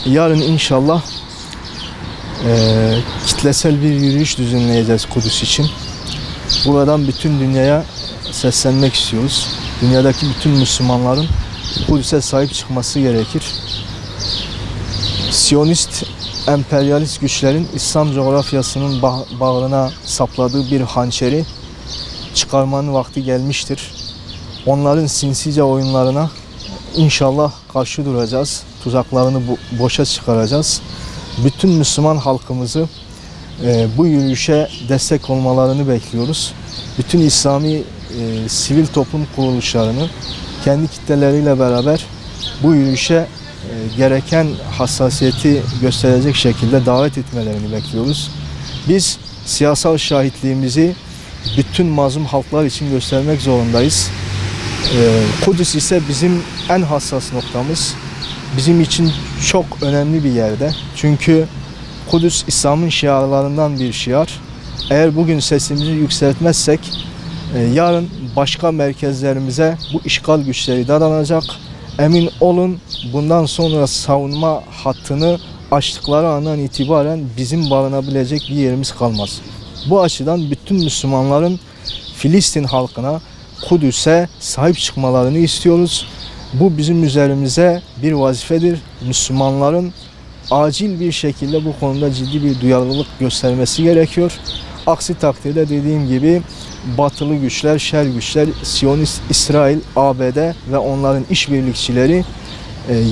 Yarın inşallah kitlesel bir yürüyüş düzenleyeceğiz Kudüs için. Buradan bütün dünyaya seslenmek istiyoruz. Dünyadaki bütün Müslümanların Kudüs'e sahip çıkması gerekir. Siyonist, emperyalist güçlerin İslam coğrafyasının bağrına sapladığı bir hançeri çıkarmanın vakti gelmiştir. Onların sinsice oyunlarına İnşallah karşı duracağız. Tuzaklarını boşa çıkaracağız. Bütün Müslüman halkımızı bu yürüyüşe destek olmalarını bekliyoruz. Bütün İslami sivil toplum kuruluşlarını kendi kitleleriyle beraber bu yürüyüşe gereken hassasiyeti gösterecek şekilde davet etmelerini bekliyoruz. Biz siyasal şahitliğimizi bütün mazlum halklar için göstermek zorundayız. Kudüs ise bizim en hassas noktamız. Bizim için çok önemli bir yerde. Çünkü Kudüs İslam'ın şiarlarından bir şiar. Eğer bugün sesimizi yükseltmezsek yarın başka merkezlerimize bu işgal güçleri dadanacak. Emin olun bundan sonra savunma hattını açtıkları andan itibaren bizim barınabilecek bir yerimiz kalmaz. Bu açıdan bütün Müslümanların Filistin halkına, Kudüs'e sahip çıkmalarını istiyoruz. Bu bizim üzerimize bir vazifedir. Müslümanların acil bir şekilde bu konuda ciddi bir duyarlılık göstermesi gerekiyor. Aksi takdirde dediğim gibi batılı güçler, şer güçler, Siyonist İsrail, ABD ve onların işbirlikçileri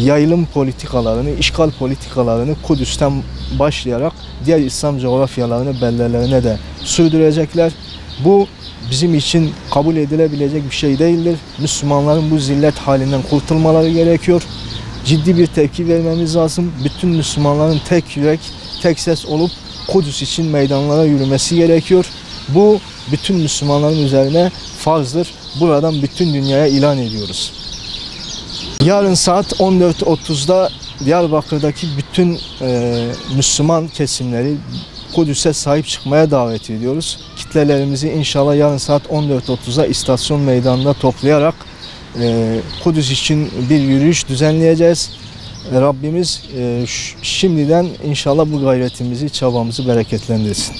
yayılım politikalarını, işgal politikalarını Kudüs'ten başlayarak diğer İslam coğrafyalarını bellelerine de sürdürecekler. Bu bizim için kabul edilebilecek bir şey değildir. Müslümanların bu zillet halinden kurtulmaları gerekiyor. Ciddi bir tepki vermemiz lazım. Bütün Müslümanların tek yürek, tek ses olup Kudüs için meydanlara yürümesi gerekiyor. Bu bütün Müslümanların üzerine farzdır. Buradan bütün dünyaya ilan ediyoruz. Yarın saat 14.30'da Diyarbakır'daki bütün Müslüman kesimleri Kudüs'e sahip çıkmaya davet ediyoruz. Kitlelerimizi inşallah yarın saat 14.30'da istasyon meydanında toplayarak Kudüs için bir yürüyüş düzenleyeceğiz. Rabbimiz şimdiden inşallah bu gayretimizi, çabamızı bereketlendirsin.